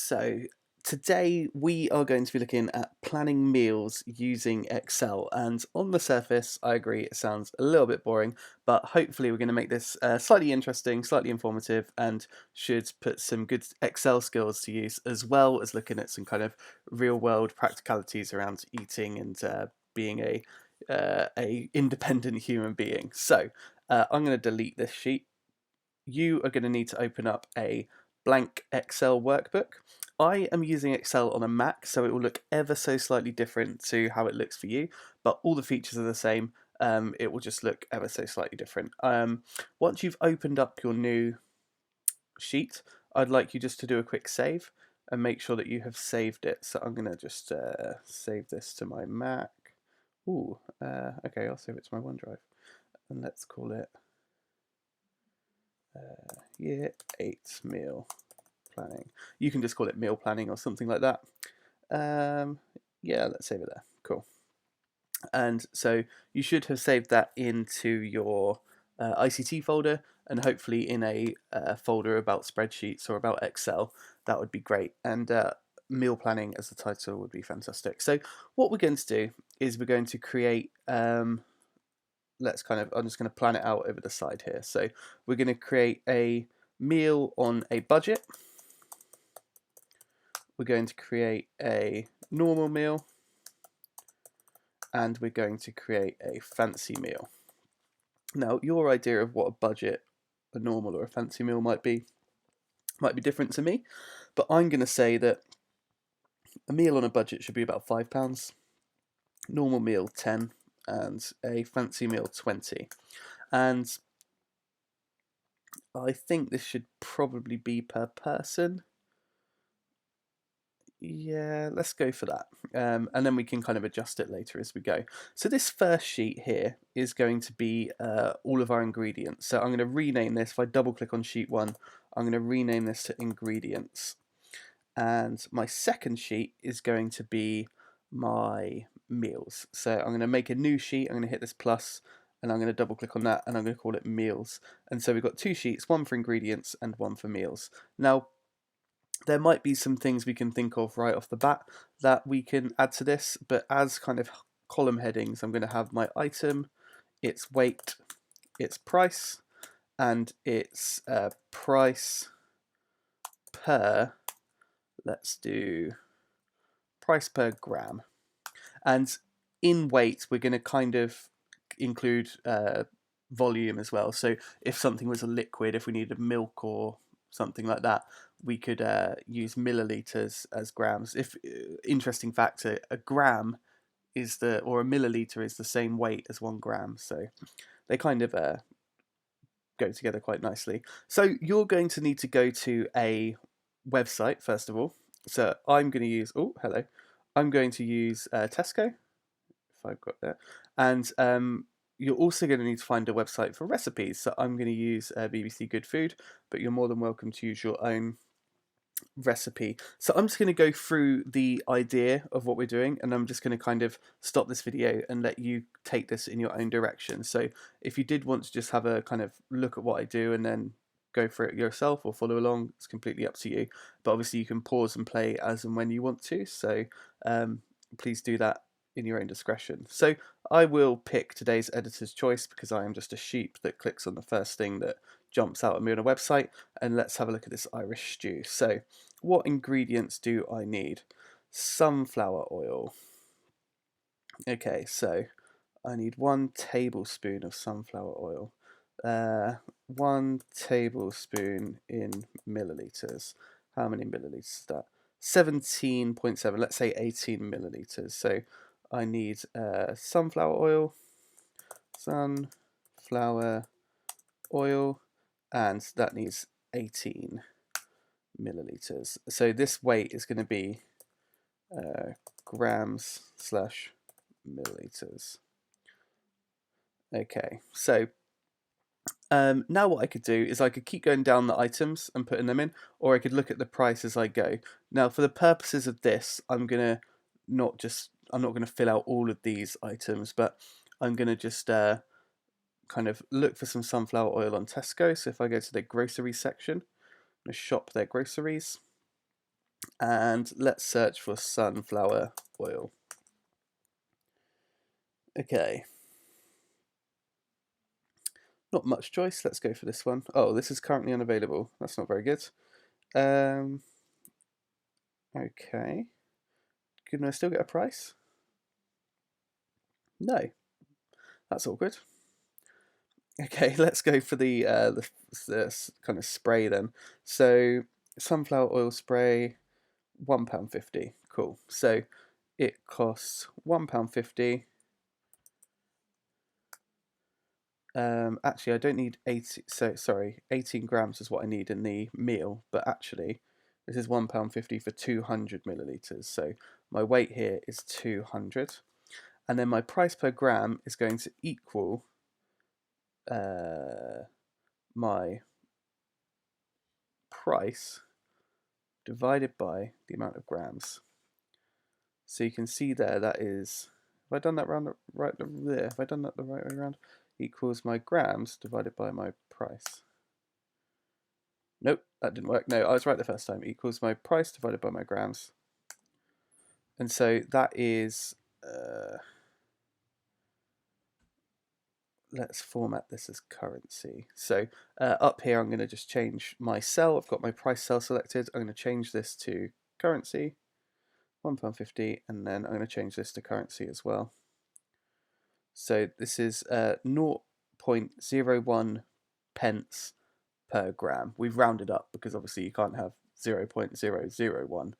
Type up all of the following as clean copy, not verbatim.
So today we are going to be looking at planning meals using Excel, and on the surface I agree it sounds a little bit boring, but hopefully we're going to make this slightly interesting, slightly informative, and should put some good Excel skills to use, as well as looking at some kind of real world practicalities around eating and being a independent human being. So I'm going to delete this sheet. You are going to need to open up a blank Excel workbook. I am using Excel on a Mac, so it will look ever so slightly different to how it looks for you, but all the features are the same. It will just look ever so slightly different. Once you've opened up your new sheet, I'd like you just to do a quick save and make sure that you have saved it. So I'm going to just save this to my Mac. Okay, I'll save it to my OneDrive. And let's call it Year 8 Meal Planning. You can just call it meal planning or something like that. Yeah, let's save it there. Cool. And so you should have saved that into your ICT folder, and hopefully in a folder about spreadsheets or about Excel. That would be great. And meal planning as the title would be fantastic. So what we're going to do is we're going to create I'm just going to plan it out over the side here. So we're going to create a meal on a budget. We're going to create a normal meal, and we're going to create a fancy meal. Now, your idea of what a budget, a normal, or a fancy meal might be different to me, but I'm going to say that a meal on a budget should be about £5, normal meal 10, and a fancy meal 20. And I think this should probably be per person. Yeah, let's go for that. And then we can kind of adjust it later as we go. So this first sheet here is going to be all of our ingredients. So I'm going to rename this. If I double click on sheet 1, I'm going to rename this to ingredients. And my second sheet is going to be my meals. So I'm going to make a new sheet. I'm going to hit this plus, and I'm going to double click on that, and I'm going to call it meals. And so we've got two sheets, one for ingredients and one for meals. Now, there might be some things we can think of right off the bat that we can add to this, but as kind of column headings, I'm going to have my item, its weight, its price, and its price per, let's do price per gram. And in weight, we're going to kind of include volume as well. So if something was a liquid, if we needed milk or something like that, we could use milliliters as grams. If interesting fact, a gram is or a milliliter is the same weight as 1 gram, so they kind of go together quite nicely. So you're going to need to go to a website first of all. So I'm going to use I'm going to use Tesco, if I've got that, and you're also going to need to find a website for recipes. So I'm going to use BBC Good Food, but you're more than welcome to use your own recipe. So I'm just going to go through the idea of what we're doing, and I'm just going to kind of stop this video and let you take this in your own direction. So if you did want to just have a kind of look at what I do and then go for it yourself or follow along, it's completely up to you. But obviously you can pause and play as and when you want to, so please do that in your own discretion. So I will pick today's editor's choice because I am just a sheep that clicks on the first thing that jumps out at me on a website, and let's have a look at this Irish stew. So what ingredients do I need? Sunflower oil. Okay, so I need 1 tablespoon of sunflower oil. 1 tablespoon in milliliters. How many milliliters is that? 17.7, let's say 18 milliliters. So I need sunflower oil, and that needs 18 milliliters. So this weight is going to be grams slash milliliters. Okay, so now what I could do is I could keep going down the items and putting them in, or I could look at the price as I go. Now, for the purposes of this, I'm not going to fill out all of these items, but I'm going to just kind of look for some sunflower oil on Tesco. So if I go to the grocery section, I'm going to shop their groceries. And let's search for sunflower oil. Okay. Not much choice. Let's go for this one. Oh, this is currently unavailable. That's not very good. Okay. Can I still get a price? No. That's awkward. Okay, let's go for the kind of spray then. So sunflower oil spray, £1.50. Cool. So it costs £1.50. Actually, I don't need 80. So sorry, 18 grams is what I need in the meal. But actually, this is £1.50 for 200 milliliters. So my weight here is 200, and then my price per gram is going to equal my price divided by the amount of grams. So you can see there that is, have I done that right there? Have I done that the right way around? Equals my grams divided by my price. Nope, that didn't work. No, I was right the first time. Equals my price divided by my grams. And so that is, let's format this as currency. So up here, I'm going to just change my cell. I've got my price cell selected. I'm going to change this to currency, £1.50, and then I'm going to change this to currency as well. So this is 0.01 pence per gram. We've rounded up because obviously you can't have 0.001.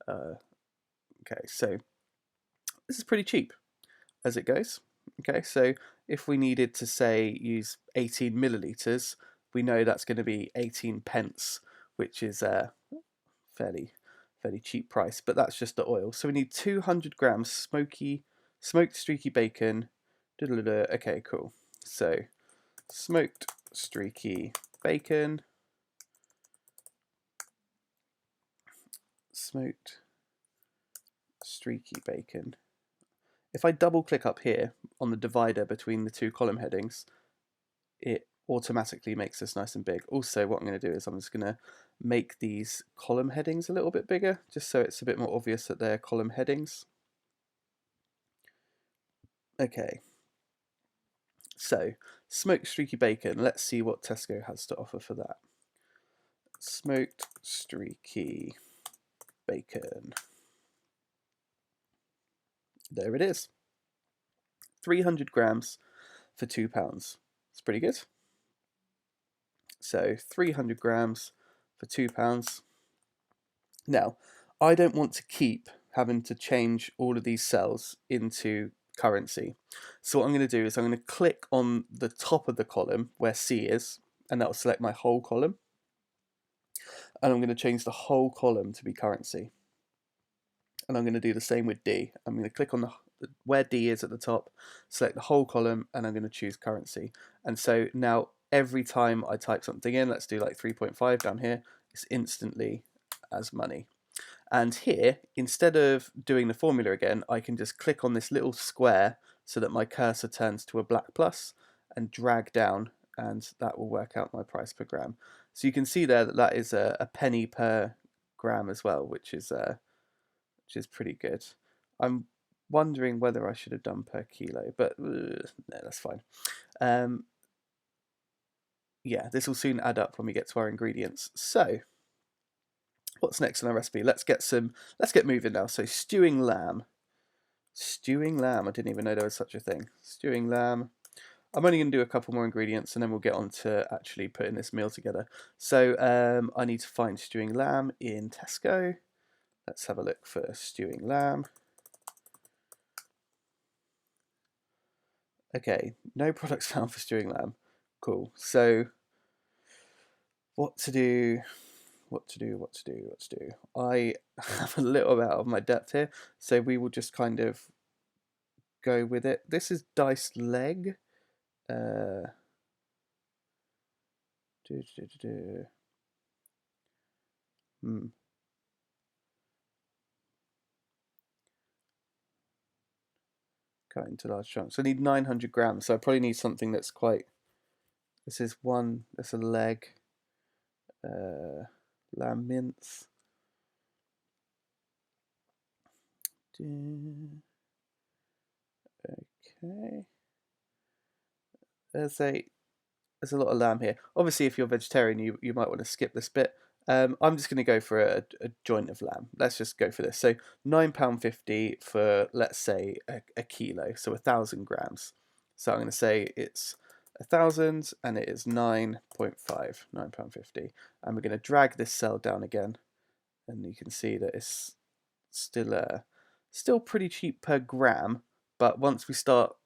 Okay, so this is pretty cheap as it goes. Okay, so if we needed to say use 18 milliliters, we know that's going to be 18 pence, which is a fairly cheap price, but that's just the oil. So we need 200 grams smoked streaky bacon. Okay, cool. So smoked streaky bacon, smoked streaky bacon. If I double click up here on the divider between the two column headings, it automatically makes this nice and big. Also, what I'm going to do is I'm just going to make these column headings a little bit bigger, just so it's a bit more obvious that they're column headings. Okay, so smoked streaky bacon. Let's see what Tesco has to offer for that. Smoked streaky bacon. There it is. 300 grams for £2. It's pretty good. So 300 grams for £2. Now, I don't want to keep having to change all of these cells into currency. So what I'm going to do is I'm going to click on the top of the column where C is, and that will select my whole column. And I'm going to change the whole column to be currency. And I'm going to do the same with D. I'm going to click on where D is at the top, select the whole column, and I'm going to choose currency. And so now every time I type something in, let's do like 3.5 down here, it's instantly as money. And here, instead of doing the formula again, I can just click on this little square so that my cursor turns to a black plus and drag down, and that will work out my price per gram. So you can see there that that is a penny per gram as well, which is pretty good. I'm wondering whether I should have done per kilo, but no, that's fine. Yeah, this will soon add up when we get to our ingredients. So what's next on our recipe? Let's get moving now. So stewing lamb. Stewing lamb. I didn't even know there was such a thing. Stewing lamb. I'm only going to do a couple more ingredients and then we'll get on to actually putting this meal together. So I need to find stewing lamb in Tesco. Let's have a look for stewing lamb. Okay, no products found for stewing lamb. Cool. So what to do? I have a little bit out of my depth here, so we will just kind of go with it. This is diced leg. Hmm. Cut into large chunks. I need 900 grams, so I probably need something that's quite. This is one. That's a leg. Lamb mince. Okay. There's a lot of lamb here. Obviously, if you're vegetarian, you might want to skip this bit. I'm just going to go for a joint of lamb. Let's just go for this. So £9.50 for, let's say, a kilo, so 1,000 grams. So I'm going to say it's 1,000 and it is 9.5, £9.50. And we're going to drag this cell down again, and you can see that it's still pretty cheap per gram. But once we start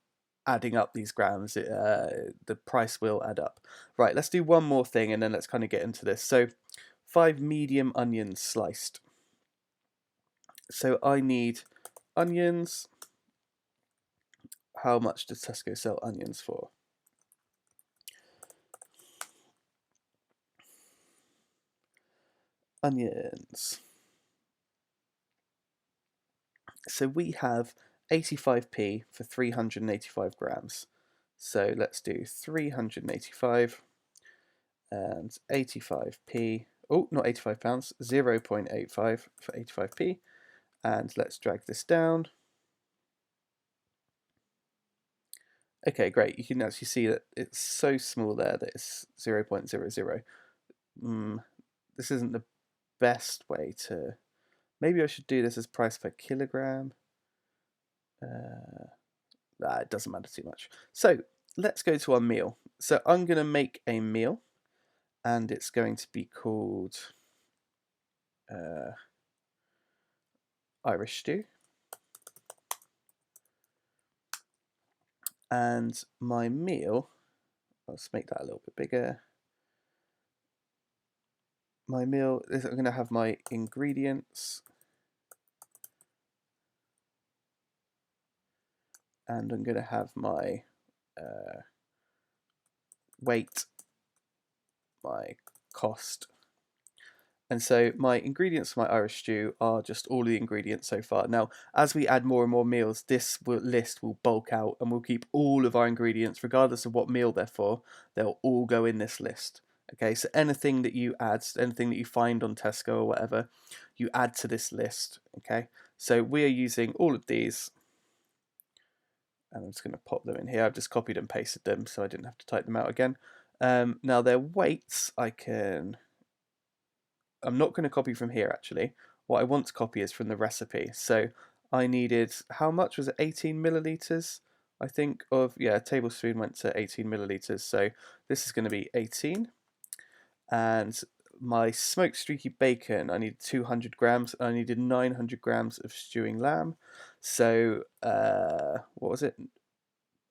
adding up these grams, the price will add up. Right, let's do one more thing and then let's kind of get into this. So 5 medium onions sliced. So I need onions. How much does Tesco sell onions for? Onions. So we have 85p for 385 grams. So let's do 385 and 85p. Oh, not 85 pounds, 0.85 for 85p. And let's drag this down. Okay, great. You can actually see that it's so small there that it's 0.00. This isn't the best way to... Maybe I should do this as price per kilogram. It doesn't matter too much. So let's go to our meal. So I'm going to make a meal, and it's going to be called Irish stew. And my meal, let's make that a little bit bigger. My meal is, I'm going to have my ingredients, and I'm going to have my weight, my cost. And so my ingredients for my Irish stew are just all the ingredients so far. Now, as we add more and more meals, this list will bulk out, and we'll keep all of our ingredients, regardless of what meal they're for. They'll all go in this list. Okay, so anything that you add, anything that you find on Tesco or whatever, you add to this list. Okay, so we are using all of these, and I'm just going to pop them in here. I've just copied and pasted them so I didn't have to type them out again. Now their weights, I'm not going to copy from here actually. What I want to copy is from the recipe. So I needed, how much was it? 18 milliliters, I think, of, yeah, a tablespoon went to 18 milliliters. So this is going to be 18. And my smoked streaky bacon, I needed 200 grams. I needed 900 grams of stewing lamb. So what was it?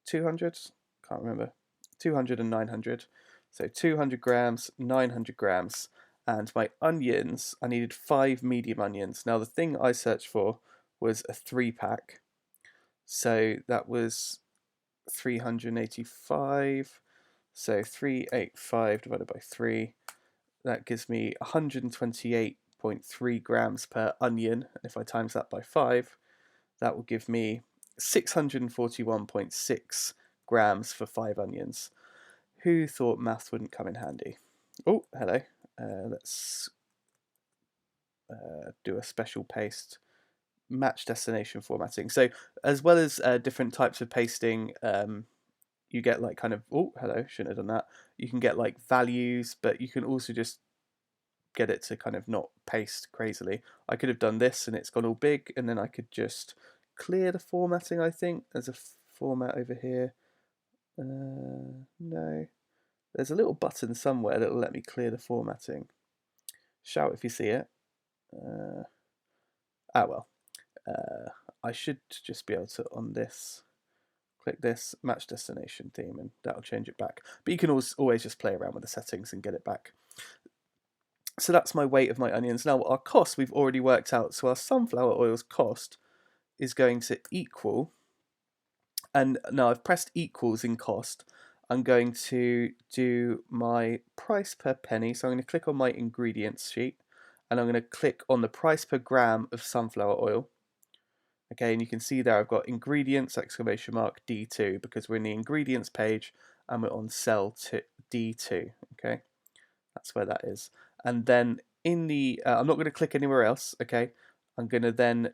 200? Can't remember. 200 and 900. So 200 grams, 900 grams. And my onions, I needed 5 medium onions. Now the thing I searched for was a 3-pack. So that was 385. So 385 divided by 3. That gives me 128.3 grams per onion. If I times that by 5, that will give me 641.6 grams for 5 onions. Who thought maths wouldn't come in handy? Oh, hello. Let's do a special paste. Match destination formatting. So as well as different types of pasting, you get like kind of, oh, hello, shouldn't have done that. You can get like values, but you can also just get it to kind of not paste crazily. I could have done this and it's gone all big, and then I could just clear the formatting, I think. There's a format over here. No. There's a little button somewhere that will let me clear the formatting. Shout if you see it. Well. I should just be able to, on this, click this, match destination theme, and that'll change it back. But you can always just play around with the settings and get it back. So that's my weight of my onions. Now our cost we've already worked out. So our sunflower oil's cost is going to equal, and now I've pressed equals in cost. I'm going to do my price per penny. So I'm going to click on my ingredients sheet, and I'm going to click on the price per gram of sunflower oil. Okay, and you can see there I've got ingredients, exclamation mark, D2, because we're in the ingredients page and we're on cell D2, okay? That's where that is. And then in the, I'm not going to click anywhere else, okay? I'm going to then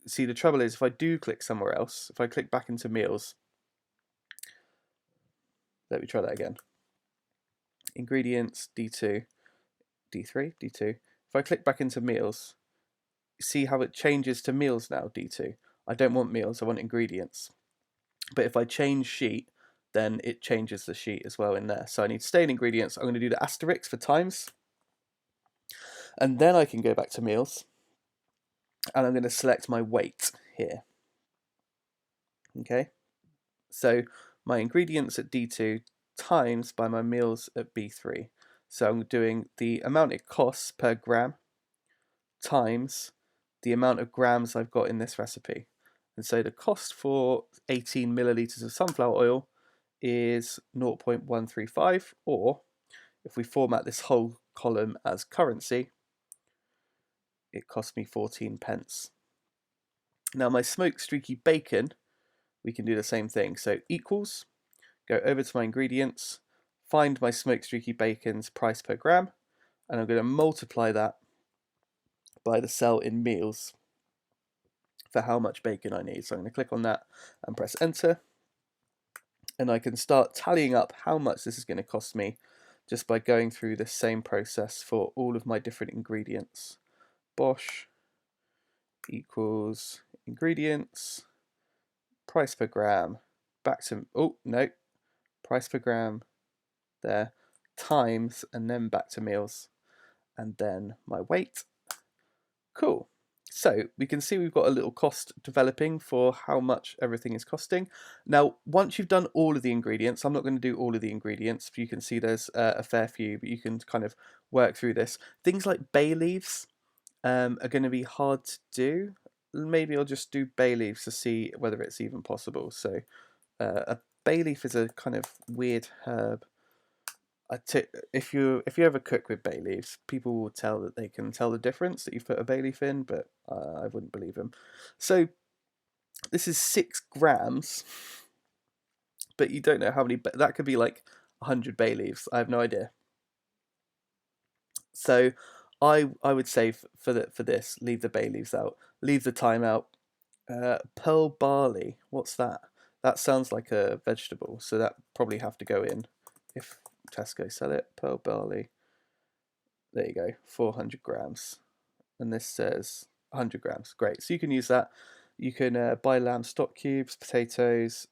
see, the trouble is if I do click somewhere else, if I click back into meals, let me try that again. Ingredients, D2, D3, D2. If I click back into meals, see how it changes to meals now, D2. I don't want meals, I want ingredients. But if I change sheet, then it changes the sheet as well in there. So I need to stay in ingredients. I'm going to do the asterisk for times. And then I can go back to meals. And I'm going to select my weight here. Okay. So my ingredients at D2 times by my meals at B3. So I'm doing the amount it costs per gram times the amount of grams I've got in this recipe. And so the cost for 18 milliliters of sunflower oil is 0.135, or if we format this whole column as currency, it cost me 14 pence. Now my smoked streaky bacon, we can do the same thing. So equals, go over to my ingredients, find my smoked streaky bacon's price per gram, and I'm going to multiply that by the cell in meals for how much bacon I need. So I'm going to click on that and press enter, and I can start tallying up how much this is going to cost me just by going through the same process for all of my different ingredients. Bosch equals ingredients, price per gram, back to, oh no, price per gram there, times, and then back to meals, and then my weight. Cool. So we can see we've got a little cost developing for how much everything is costing. Now, once you've done all of the ingredients, I'm not going to do all of the ingredients. You can see there's a fair few, but you can kind of work through this. Things like bay leaves are going to be hard to do. Maybe I'll just do bay leaves to see whether it's even possible. So a bay leaf is a kind of weird herb. If you ever cook with bay leaves, people will tell that they can tell the difference that you've put a bay leaf in, but I wouldn't believe them. So this is 6 grams, but you don't know how many. That could be like 100 bay leaves. I have no idea. So I would say for this, leave the bay leaves out, leave the thyme out. Pearl barley, what's that? That sounds like a vegetable, so that probably have to go in if Tesco sell it. Pearl barley. There you go, 400 grams. And this says 100 grams. Great. So you can use that. You can buy lamb stock cubes, potatoes,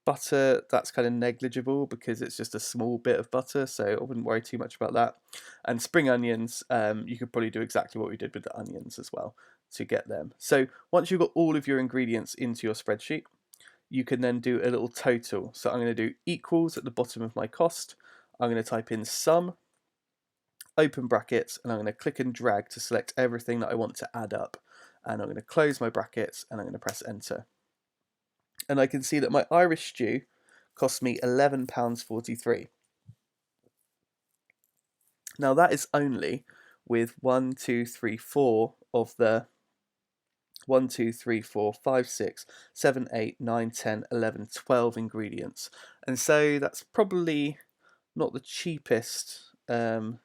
butter. That's kind of negligible because it's just a small bit of butter, so I wouldn't worry too much about that. And spring onions, you could probably do exactly what we did with the onions as well to get them. So once you've got all of your ingredients into your spreadsheet, you can then do a little total. So I'm going to do equals at the bottom of my cost. I'm going to type in sum, open brackets, and I'm going to click and drag to select everything that I want to add up. And I'm going to close my brackets and I'm going to press enter. And I can see that my Irish stew cost me £11.43. Now that is only with 1, 2, 3, 4 of the 1, 2, 3, 4, 5, 6, 7, 8, 9, 10, 11, 12 ingredients. And so that's probably not the cheapest thing.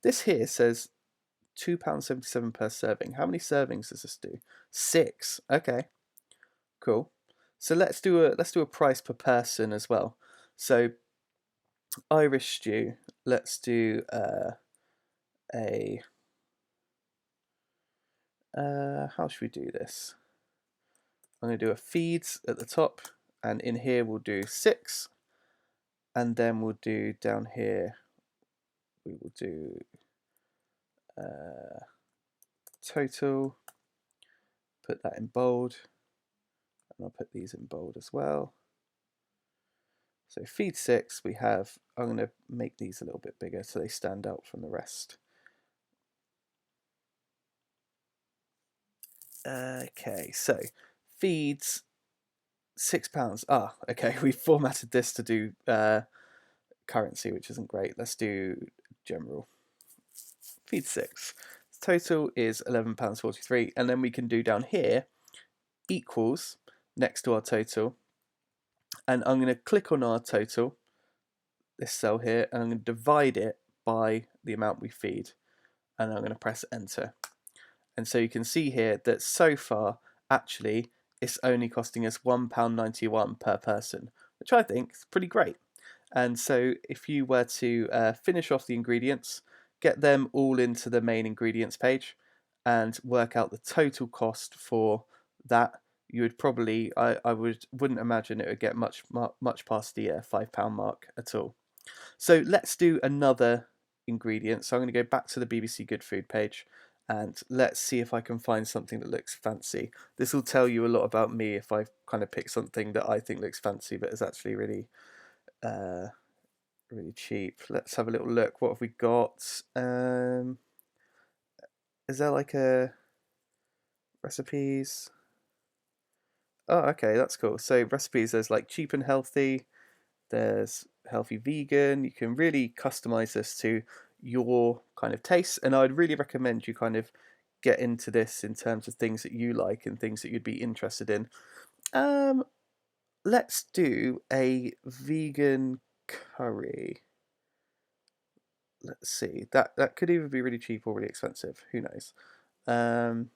This here says £2.77 per serving. How many servings does this do? 6. Okay, cool. So let's do a price per person as well. So Irish stew. Let's do how should we do this? I'm going to do a feeds at the top, and in here we'll do 6, and then we'll do down here, we will do total, put that in bold, and I'll put these in bold as well. So feed 6, we have, I'm going to make these a little bit bigger so they stand out from the rest. Okay, so feeds £6. Ah, okay, we formatted this to do currency, which isn't great. Let's do general. Feed 6. Total is £11.43, and then we can do down here equals next to our total, and I'm going to click on our total, this cell here, and I'm going to divide it by the amount we feed, and I'm going to press enter. And so you can see here that so far actually it's only costing us £1.91 per person, which I think is pretty great. And so if you were to finish off the ingredients, get them all into the main ingredients page and work out the total cost for that, you would probably, wouldn't imagine it would get much past the £5 mark at all. So let's do another ingredient. So I'm going to go back to the BBC Good Food page and let's see if I can find something that looks fancy. This will tell you a lot about me if I kind of pick something that I think looks fancy but is actually really really cheap. Let's have a little look. What have we got? Is there like a recipes? Oh, okay, that's cool. So recipes, there's like cheap and healthy. There's healthy vegan. You can really customize this to your kind of tastes, and I'd really recommend you kind of get into this in terms of things that you like and things that you'd be interested in. Let's do a vegan curry. Let's see. That could either be really cheap or really expensive. Who knows? And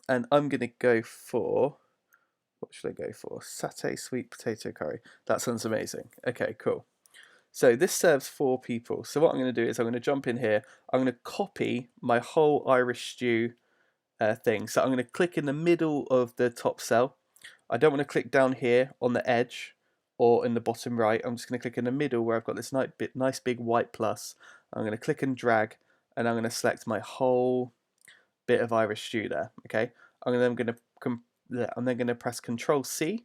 I'm gonna go for, what should I go for? Satay sweet potato curry. That sounds amazing. Okay, cool. So this serves 4 people. So what I'm going to do is I'm going to jump in here. I'm going to copy my whole Irish stew thing. So I'm going to click in the middle of the top cell. I don't want to click down here on the edge or in the bottom right. I'm just going to click in the middle where I've got this nice big white plus. I'm going to click and drag, and I'm going to select my whole bit of Irish stew there. Okay. I'm then going to press Control C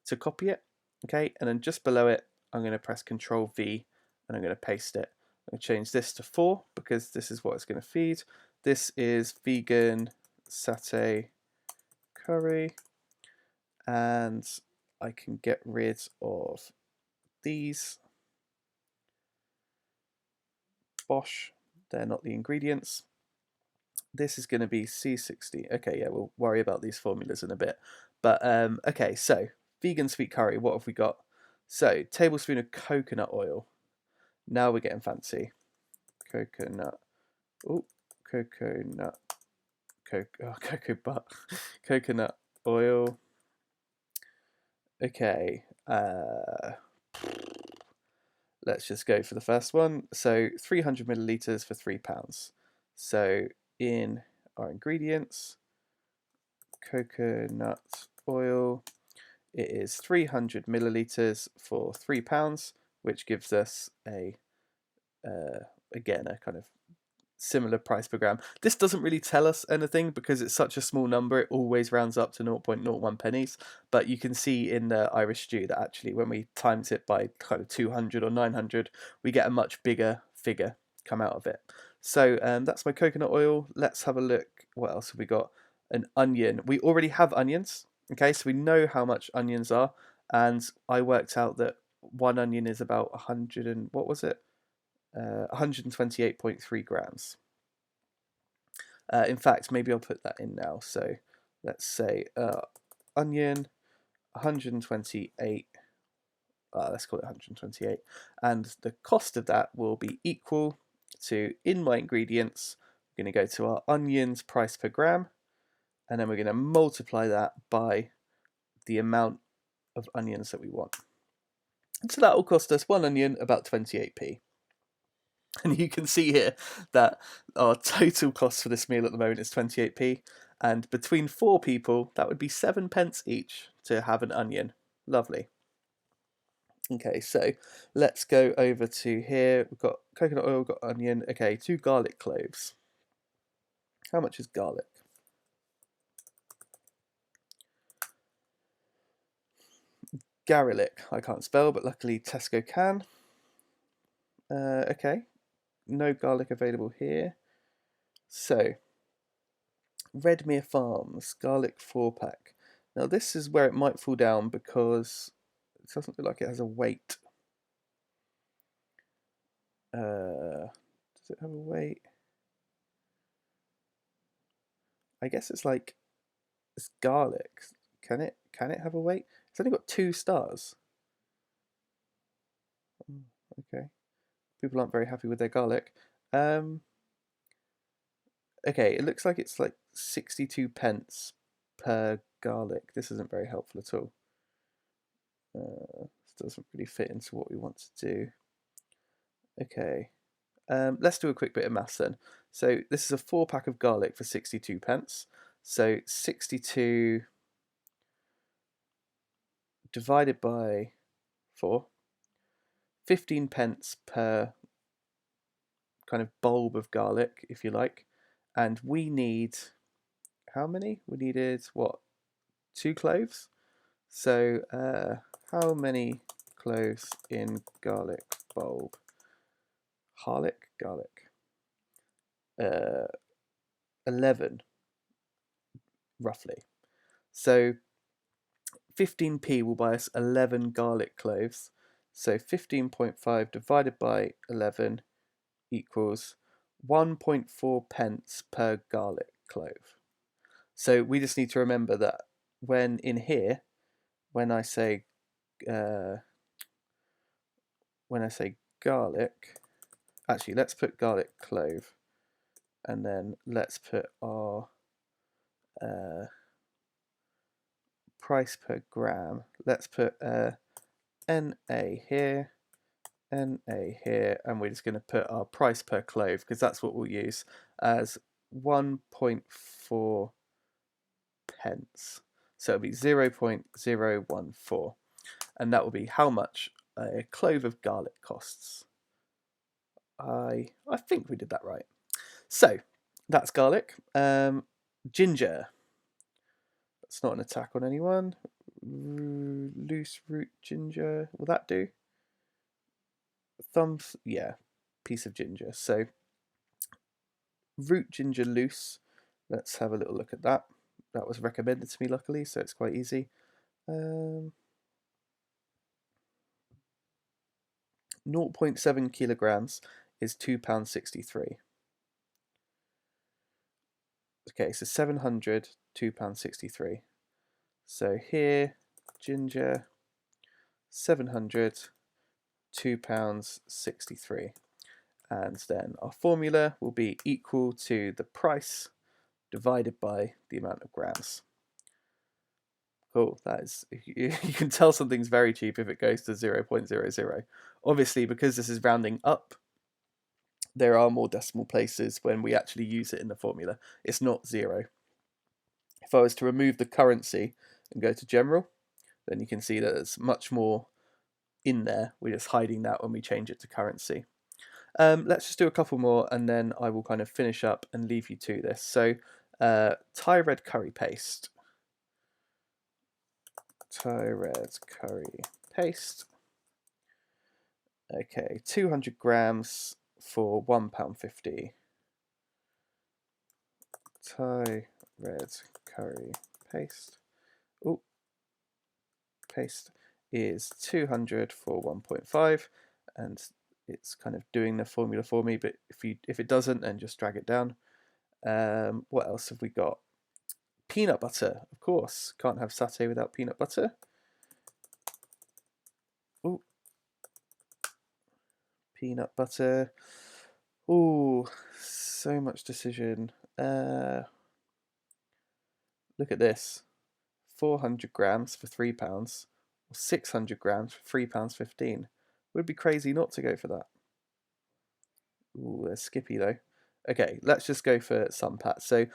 to copy it. Okay, and then just below it, I'm going to press Control V and I'm going to paste it. I'm going to change this to 4 because this is what it's going to feed. This is vegan satay curry, and I can get rid of these. Bosh, they're not the ingredients. This is going to be C60. Okay, yeah, we'll worry about these formulas in a bit. But okay, so vegan sweet curry, what have we got? So, tablespoon of coconut oil. Now we're getting fancy. Coconut. Oh, coconut. Cocoa butter. Coconut oil. Okay. Let's just go for the first one. So 300 milliliters for £3. So in our ingredients, coconut oil, it is 300 milliliters for £3, which gives us again a kind of similar price per gram. This doesn't really tell us anything because it's such a small number. It always rounds up to 0.01 pennies. But you can see in the Irish stew that actually when we times it by kind of 200 or 900, we get a much bigger figure come out of it. So that's my coconut oil. Let's have a look. What else have we got? An onion. We already have onions. Okay, so we know how much onions are. And I worked out that one onion is about 100 and what was it? 128.3 grams. In fact, maybe I'll put that in now. So let's say onion, 128. Let's call it 128. And the cost of that will be equal to, in my ingredients, we're going to go to our onions price per gram, and then we're going to multiply that by the amount of onions that we want. And so that will cost us one onion about 28p. And you can see here that our total cost for this meal at the moment is 28p. And between 4 people, that would be 7 pence each to have an onion. Lovely. Okay, so let's go over to here. We've got coconut oil, we've got onion. Okay, 2 garlic cloves. How much is garlic? Garlic. I can't spell, but luckily Tesco can. Okay, no garlic available here. So, Redmere Farms garlic 4-pack. Now this is where it might fall down because it doesn't look like it has a weight. Does it have a weight? I guess it's like it's garlic. Can it have a weight? It's only got 2 stars. Okay. People aren't very happy with their garlic. Okay, it looks like it's like 62 pence per garlic. This isn't very helpful at all. This doesn't really fit into what we want to do. Okay, let's do a quick bit of maths then. So this is a 4-pack of garlic for 62 pence. So 62 divided by 4, 15 pence per kind of bulb of garlic, if you like. And we need, how many? We needed, what, 2 cloves? So how many cloves in garlic bulb? Garlic. 11, roughly. So 15p will buy us 11 garlic cloves. So 15.5 divided by 11 equals 1.4 pence per garlic clove. So we just need to remember that when in here, when I say garlic, actually let's put garlic clove, and then let's put our price per gram. Let's put NA here, NA here, and we're just going to put our price per clove because that's what we'll use as 1.4 pence. So it'll be 0.014, and that will be how much a clove of garlic costs. I think we did that right. So that's garlic. Ginger. That's not an attack on anyone. Loose root ginger. Will that do? Thumbs. Yeah. Piece of ginger. So root ginger loose. Let's have a little look at that. That was recommended to me, luckily, so it's quite easy. 0.7 kilograms is £2.63. Okay, so 700, £2.63. So here, ginger, 700, £2.63. And then our formula will be equal to the price divided by the amount of grams. Cool, that is, you can tell something's very cheap if it goes to 0.00. Obviously, because this is rounding up, there are more decimal places when we actually use it in the formula. It's not 0. If I was to remove the currency and go to general, then you can see that there's much more in there. We're just hiding that when we change it to currency. Let's just do a couple more and then I will kind of finish up and leave you to this. So Thai red curry paste. Thai red curry paste. Okay, 200 grams for £1.50. Thai red curry paste. Oh, paste is 200 for 1.5, and it's kind of doing the formula for me. But if it doesn't, then just drag it down. What else have we got? Peanut butter, of course. Can't have satay without peanut butter. Oh, peanut butter. Oh, so much decision. Look at this. 400 grams for £3, or 600 grams for £3.15. Would be crazy not to go for that. Ooh, there's Skippy though. Okay, let's just go for some Pat. So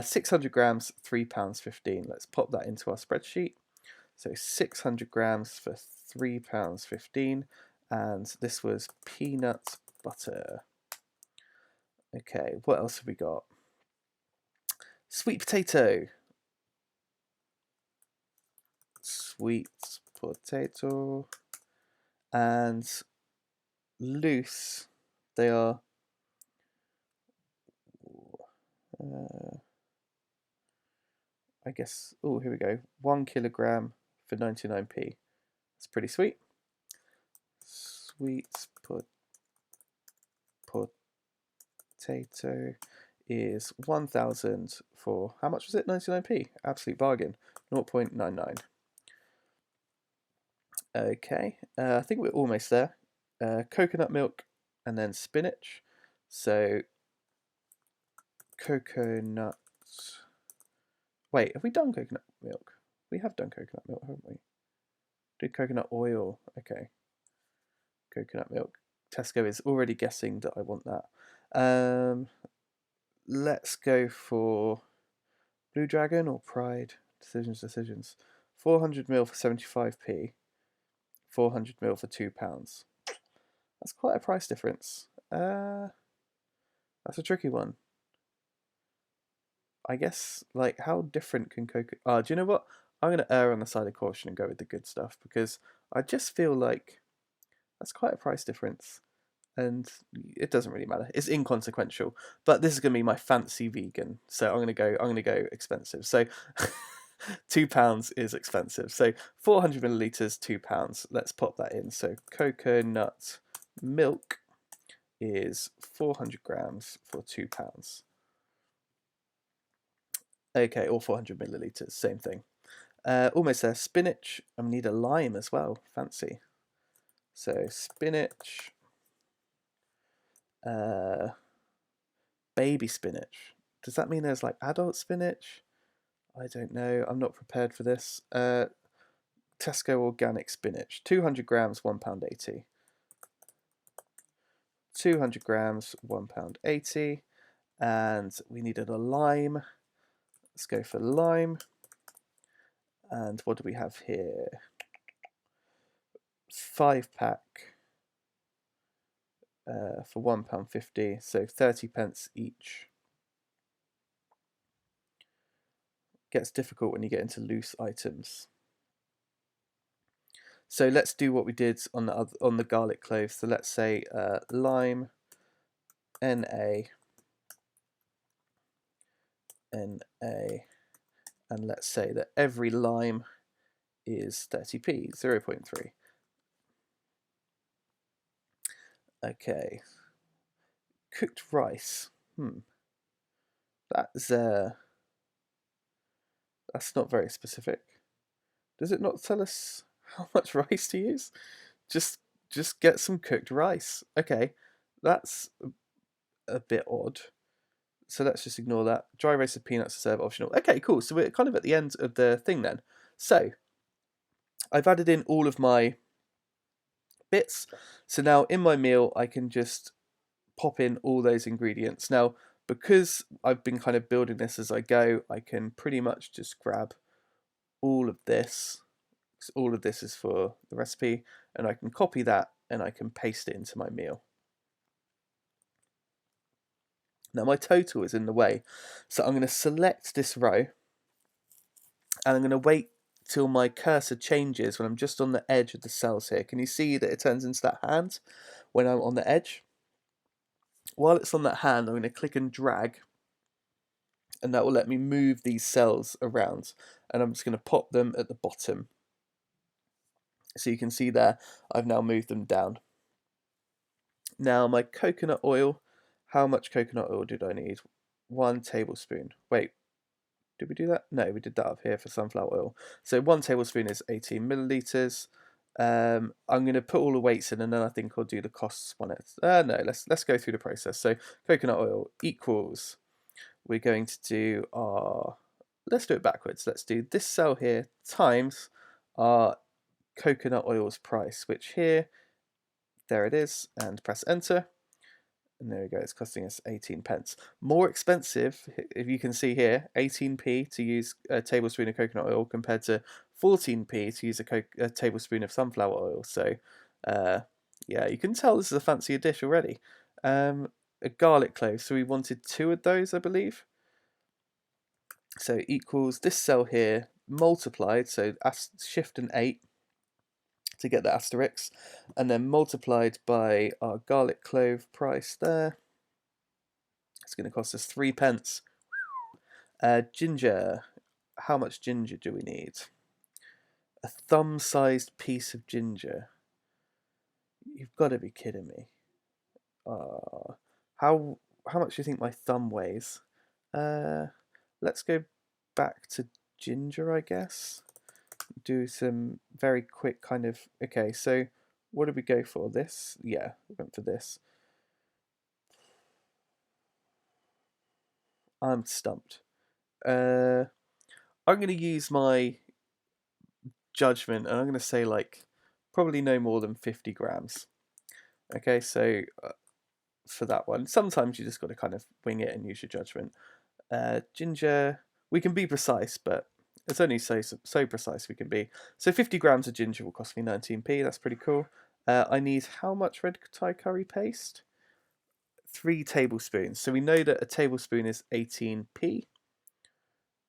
600 grams, £3.15. Let's pop that into our spreadsheet. So 600 grams for £3.15, and this was peanut butter. Okay, what else have we got? Sweet potato. Sweet potato. And loose, they are I guess, oh, here we go, 1 kilogram for 99p. That's pretty sweet. Sweet potato is 1,000 for, how much was it? 99p. Absolute bargain. 0.99. Okay, I think we're almost there. Coconut milk and then spinach. So coconut Wait, have we done coconut milk? We have done coconut milk, haven't we? Did coconut oil? Okay. Coconut milk. Tesco is already guessing that I want that. Let's go for Blue Dragon or Pride. Decisions. 400ml for 75p. 400ml for £2. That's quite a price difference. That's a tricky one. I guess, like, how different can Coca... do you know what? I'm going to err on the side of caution and go with the good stuff, because I just feel like that's quite a price difference. And it doesn't really matter. It's inconsequential. But this is going to be my fancy vegan, so I'm going to go expensive. So £2 is expensive. So 400ml, £2. Let's pop that in. So coconut milk is 400 grams for £2. Okay, or 400ml, same thing. Almost there. Spinach. I need a lime as well. Fancy. So spinach. Baby spinach. Does that mean there's like adult spinach? I don't know. I'm not prepared for this. Tesco organic spinach. 200 grams, £1.80. 200 grams, £1.80. And we needed a lime. Let's go for lime. And what do we have here? 5-pack for £1.50, so 30p each. Gets difficult when you get into loose items. So let's do what we did on the garlic cloves. So let's say lime, NA, and let's say that every lime is 30p, 0.3. Okay. Cooked rice. That's not very specific. Does it not tell us how much rice to use? Just get some cooked rice. Okay, that's a bit odd. So let's just ignore that. Dry roasted peanuts to serve optional. Okay, cool. So we're kind of at the end of the thing then. So I've added in all of my bits. So now in my meal, I can just pop in all those ingredients. Now, because I've been kind of building this as I go, I can pretty much just grab all of this. All of this is for the recipe, and I can copy that and I can paste it into my meal. Now my total is in the way, so I'm going to select this row and I'm going to wait till my cursor changes when I'm just on the edge of the cells here. Can you see that it turns into that hand when I'm on the edge? While it's on that hand, I'm going to click and drag, and that will let me move these cells around, and I'm just going to pop them at the bottom. So you can see there, I've now moved them down. Now my coconut oil, how much coconut oil did I need? 1 tablespoon. Wait, did we do that? No, we did that up here for sunflower oil. So 1 tablespoon is 18 milliliters. I'm going to put all the weights in, and then I think I'll do the costs on it. No, let's go through the process. So coconut oil equals, we're going to do our, let's do it backwards. Let's do this cell here times our coconut oil's price, which here, there it is, and press enter. And there we go, it's costing us 18p. More expensive, if you can see here, 18p to use a tablespoon of coconut oil compared to 14p to use a tablespoon of sunflower oil. So, yeah, you can tell this is a fancier dish already. A garlic clove, so we wanted 2 of those, I believe. So equals this cell here multiplied, so shift and 8 to get the asterisk, and then multiplied by our garlic clove price there. It's going to cost us 3p. Ginger. How much ginger do we need? A thumb-sized piece of ginger. You've got to be kidding me. How much do you think my thumb weighs? Let's go back to ginger, I guess. Do some very quick kind of... Okay, so what did we go for? This? Yeah, we went for this. I'm stumped. I'm going to use my judgment, and I'm going to say like probably no more than 50 grams. Okay, so for that one, sometimes you just got to kind of wing it and use your judgment. Ginger, we can be precise, but it's only so precise we can be. So 50 grams of ginger will cost me 19p. That's pretty cool. I need how much red Thai curry paste? 3 tablespoons. So we know that a tablespoon is 18p,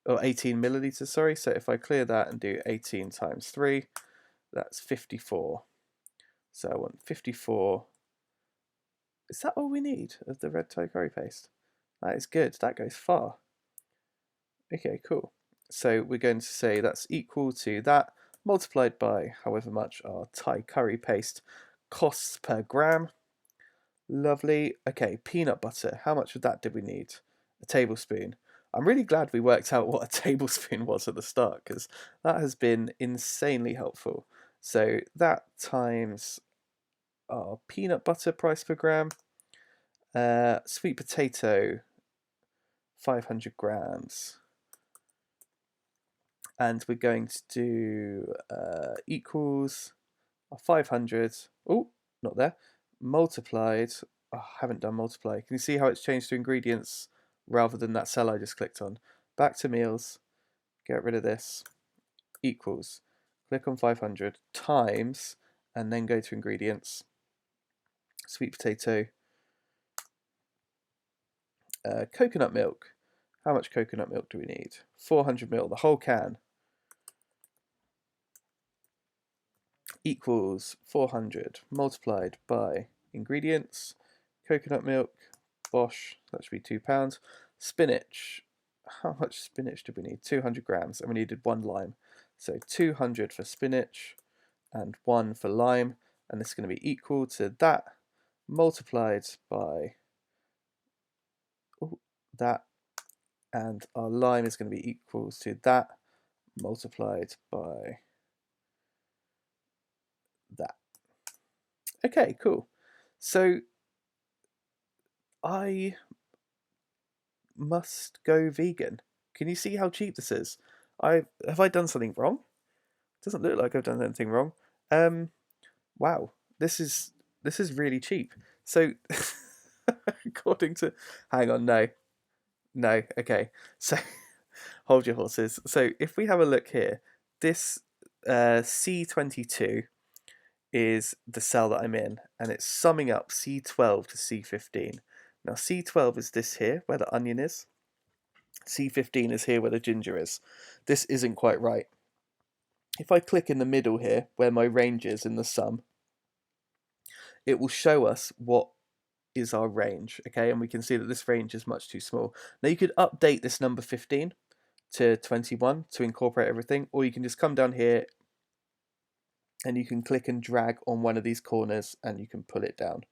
or 18 milliliters, sorry. So if I clear that and do 18 times 3, that's 54. So I want 54. Is that all we need of the red Thai curry paste? That is good. That goes far. Okay, cool. So we're going to say that's equal to that multiplied by however much our Thai curry paste costs per gram. Lovely. Okay, peanut butter. How much of that did we need? A tablespoon. I'm really glad we worked out what a tablespoon was at the start, because that has been insanely helpful. So that times our peanut butter price per gram. Sweet potato, 500 grams. And we're going to do equals 500. Oh, not there. Multiplied. Oh, I haven't done multiply. Can you see how it's changed to ingredients rather than that cell I just clicked on? Back to meals. Get rid of this. Equals. Click on 500 times, and then go to ingredients. Sweet potato. Coconut milk. How much coconut milk do we need? 400 ml, the whole can. Equals 400 multiplied by ingredients. Coconut milk, bosh, that should be £2. Spinach, how much spinach did we need? 200 grams, and we needed 1 lime. So 200 for spinach and 1 for lime, and this is going to be equal to that multiplied by that, and our lime is going to be equals to that multiplied by that. Okay, cool. So I must go vegan. Can you see how cheap this is? Have I done something wrong? Doesn't look like I've done anything wrong. Um, wow, this is really cheap. So, according to, hang on, no, okay. So, hold your horses. So, if we have a look here, this C22 is the cell that I'm in, and it's summing up C12 to C15. Now, C12 is this here, where the onion is. C15 is here where the ginger is. This isn't quite right. If I click in the middle here, where my range is in the sum, it will show us what is our range, okay? And we can see that this range is much too small. Now you could update this number 15 to 21 to incorporate everything, or you can just come down here and you can click and drag on one of these corners and you can pull it down.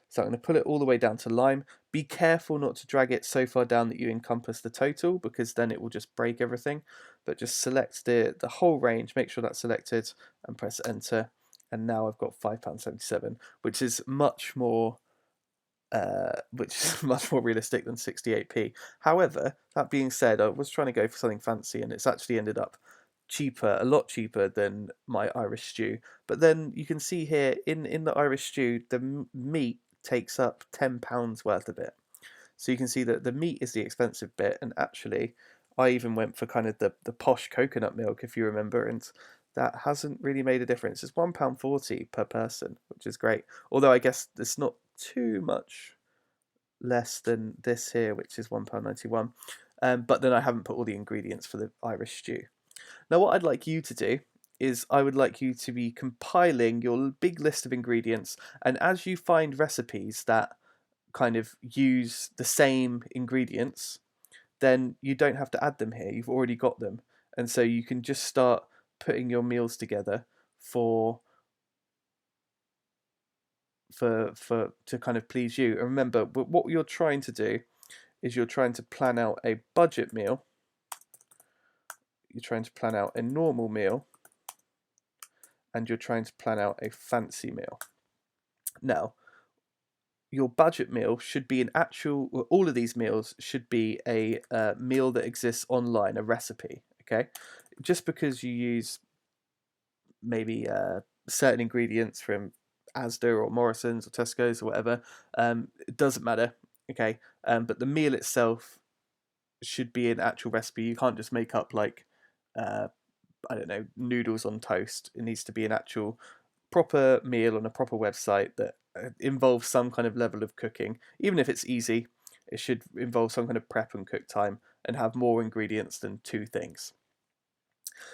So I'm going to pull it all the way down to lime. Be careful not to drag it so far down that you encompass the total, because then it will just break everything. But just select the whole range, make sure that's selected, and press enter. And now I've got £5.77, which is much more realistic than 68p. However, that being said, I was trying to go for something fancy, and it's actually ended up cheaper, a lot cheaper than my Irish stew. But then you can see here in the Irish stew, the meat takes up £10 worth of it. So you can see that the meat is the expensive bit, and actually I even went for kind of the posh coconut milk, if you remember, and that hasn't really made a difference. It's £1.40 per person, which is great. Although I guess it's not too much less than this here, which is £1.91. But then I haven't put all the ingredients for the Irish stew. Now what I'd like you to do is I would like you to be compiling your big list of ingredients, and as you find recipes that kind of use the same ingredients, then you don't have to add them here. You've already got them. And so you can just start putting your meals together for to kind of please you. And remember, what you're trying to do is you're trying to plan out a budget meal, you're trying to plan out a normal meal, and you're trying to plan out a fancy meal. Now, your budget meal should be an actual, all of these meals should be a meal that exists online, a recipe, Okay, just because you use maybe certain ingredients from Asda or Morrison's or Tesco's or whatever, it doesn't matter. Okay, but the meal itself should be an actual recipe. You can't just make up like I don't know, noodles on toast. It needs to be an actual proper meal on a proper website that involves some kind of level of cooking. Even if it's easy, it should involve some kind of prep and cook time and have more ingredients than two things.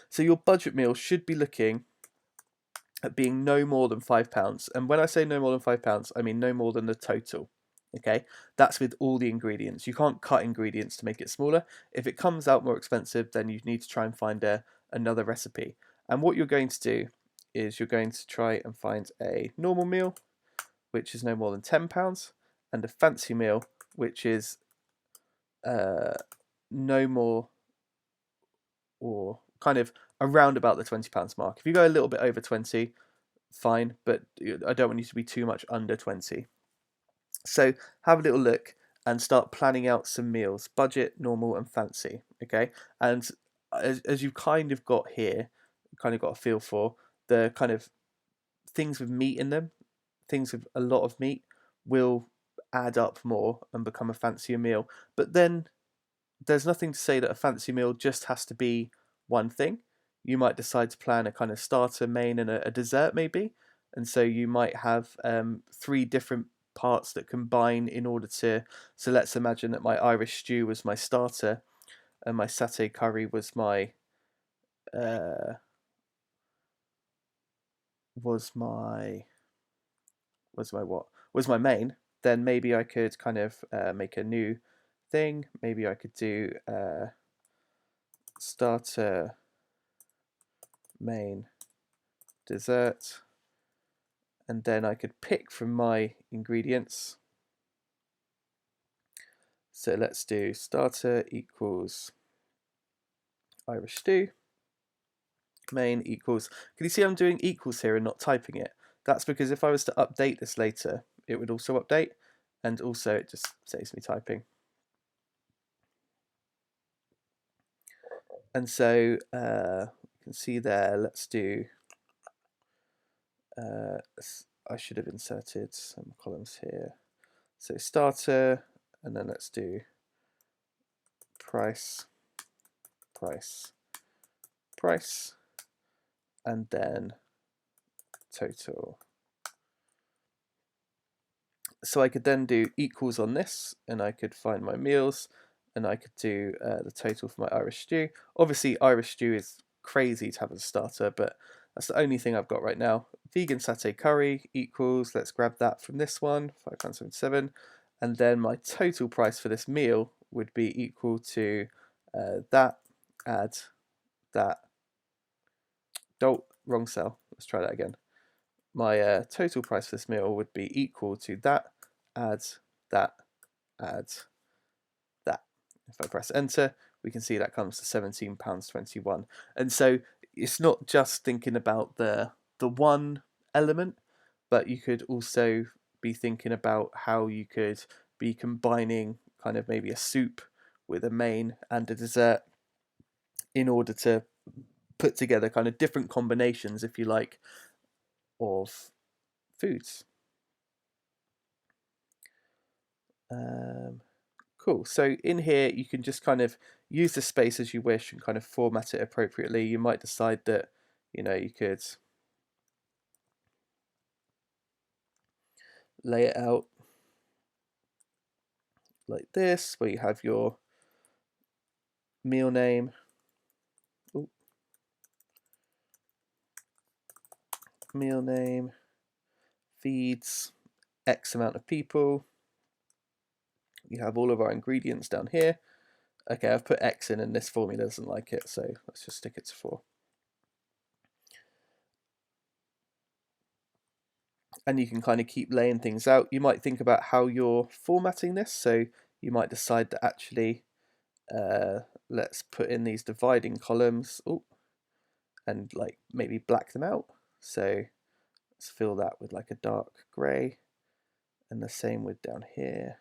So your budget meal should be looking at being no more than £5. And when I say no more than £5, I mean no more than the total. Okay, that's with all the ingredients. You can't cut ingredients to make it smaller. If it comes out more expensive, then you need to try and find another recipe. And what you're going to do is you're going to try and find a normal meal, which is no more than £10, and a fancy meal, which is no more, or kind of around about the £20 mark. If you go a little bit over 20, fine, but I don't want you to be too much under 20. So have a little look and start planning out some meals, budget, normal, and fancy. Okay, and as you've kind of got here, kind of got a feel for the kind of things with meat in them, things with a lot of meat will add up more and become a fancier meal. But then there's nothing to say that a fancy meal just has to be one thing. You might decide to plan a kind of starter, main, and a dessert maybe, and so you might have three different parts that combine in order to. So let's imagine that my Irish stew was my starter, and my satay curry uh, was my was my main. Then maybe I could kind of make a new thing. Maybe I could do starter, main, dessert, and then I could pick from my ingredients. So let's do starter equals Irish stew, main equals, can you see I'm doing equals here and not typing it? That's because if I was to update this later, it would also update, and also it just saves me typing. And so you can see there, let's do, I should have inserted some columns here. So starter, and then let's do price, price, price, and then total. So I could then do equals on this, and I could find my meals, and I could do the total for my Irish stew. Obviously, Irish stew is crazy to have as a starter, but that's the only thing I've got right now. Vegan satay curry equals, let's grab that from this one, £5.77, and then my total price for this meal would be equal to that, add that, wrong cell, let's try that again. My total price for this meal would be equal to that, add that, add that. If I press enter, we can see that comes to £17.21. And so it's not just thinking about the one element, but you could also be thinking about how you could be combining kind of maybe a soup with a main and a dessert in order to put together kind of different combinations, if you like, of foods. Cool. So in here, you can just kind of use the space as you wish and kind of format it appropriately. You might decide that, you could lay it out like this, where you have your meal name. Ooh. Meal name feeds X amount of people. You have all of our ingredients down here. Okay, I've put X in and this formula doesn't like it, so let's just stick it to 4. And you can kind of keep laying things out. You might think about how you're formatting this, so you might decide that actually let's put in these dividing columns. Ooh, and like maybe black them out. So let's fill that with like a dark grey, and the same with down here.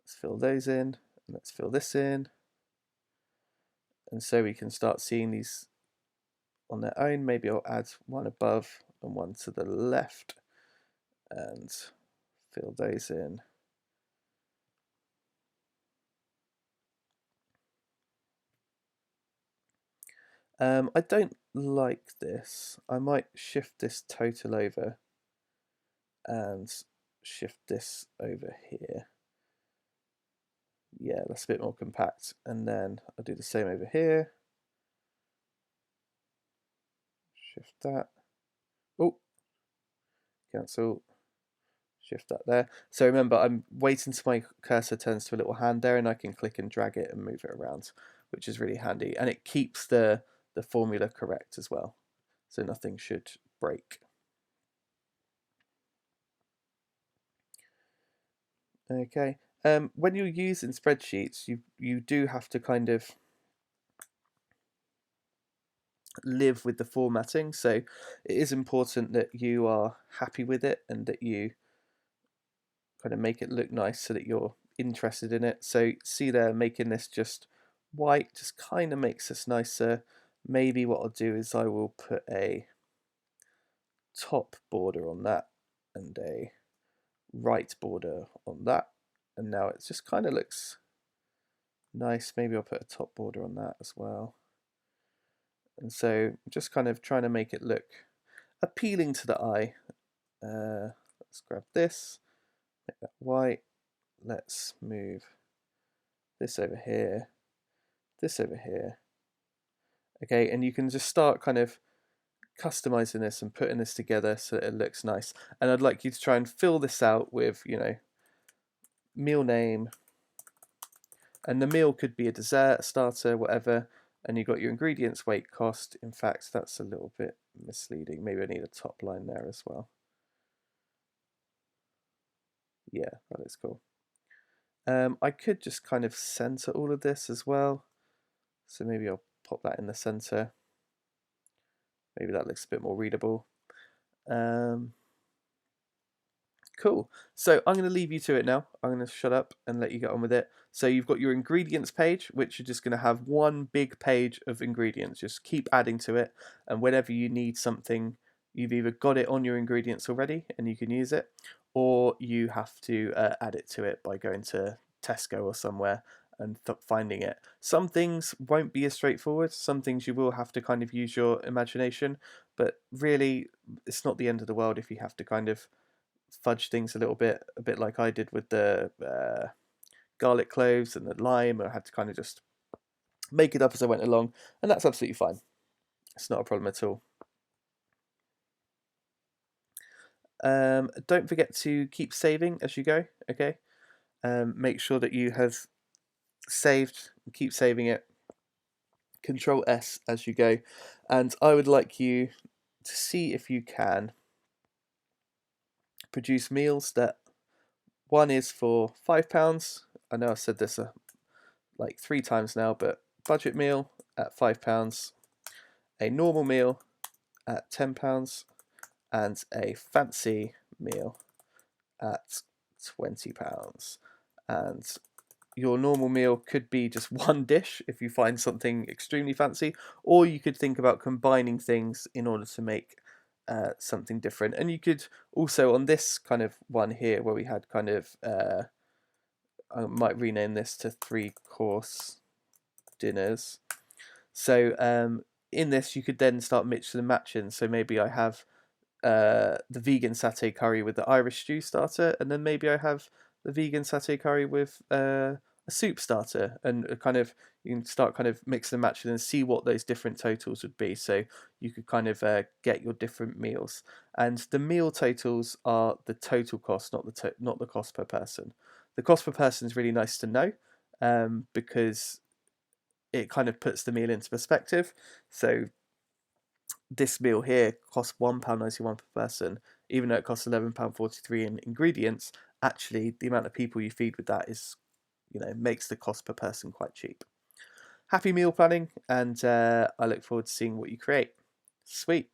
Let's fill those in, and let's fill this in, And so we can start seeing these on their own. Maybe I'll add one above and one to the left and fill those in. I don't like this. I might shift this total over and shift this over here. Yeah, that's a bit more compact. And then I'll do the same over here. Shift that. Oh, cancel. Shift that there. So remember, I'm waiting until my cursor turns to a little hand there, and I can click and drag it and move it around, which is really handy. And it keeps the formula correct as well, so nothing should break. Okay. When you're using spreadsheets, you do have to kind of live with the formatting. So it is important that you are happy with it and that you kind of make it look nice so that you're interested in it. So see there, making this just white just kind of makes this nicer. Maybe what I'll do is I will put a top border on that and a right border on that. And now it just kind of looks nice. Maybe I'll put a top border on that as well. And so just kind of trying to make it look appealing to the eye. Let's grab this, make that white. Let's move this over here, this over here. Okay, and you can just start kind of customizing this and putting this together so that it looks nice. And I'd like you to try and fill this out with, you know, meal name. And the meal could be a dessert, starter, whatever. And you've got your ingredients, weight, cost. In fact, that's a little bit misleading. Maybe I need a top line there as well. Yeah, that is cool. I could just kind of center all of this as well. So maybe I'll pop that in the center. Maybe that looks a bit more readable. Cool. So I'm going to leave you to it now. I'm going to shut up and let you get on with it. So you've got your ingredients page, which you're just going to have one big page of ingredients. Just keep adding to it. And whenever you need something, you've either got it on your ingredients already and you can use it, or you have to add it to it by going to Tesco or somewhere and finding it. Some things won't be as straightforward. Some things you will have to kind of use your imagination. But really, it's not the end of the world if you have to kind of fudge things a bit like I did with the garlic cloves and the lime. I had to kind of just make it up as I went along, and that's absolutely fine. It's not a problem at all. Don't forget to keep saving as you go, okay? Make sure that you have saved, keep saving it. Control S as you go, and I would like you to see if you can produce meals that one is for £5. I know I've said this like 3 times now, but budget meal at £5, a normal meal at £10, and a fancy meal at £20. And your normal meal could be just one dish if you find something extremely fancy, or you could think about combining things in order to make something different. And you could also, on this kind of one here, where we had kind of, I might rename this to 3-course dinners. So in this, you could then start mixing and matching. So maybe I have the vegan satay curry with the Irish stew starter, and then maybe I have the vegan satay curry with a soup starter, and kind of you can start kind of mixing and matching and see what those different totals would be. So you could kind of get your different meals, and the meal totals are the total cost, not the cost per person. The cost per person is really nice to know because it kind of puts the meal into perspective. So this meal here costs £1.91 per person, even though it costs £11.43 in ingredients. Actually, the amount of people you feed with that is, you know, makes the cost per person quite cheap. Happy meal planning, and I look forward to seeing what you create. Sweet.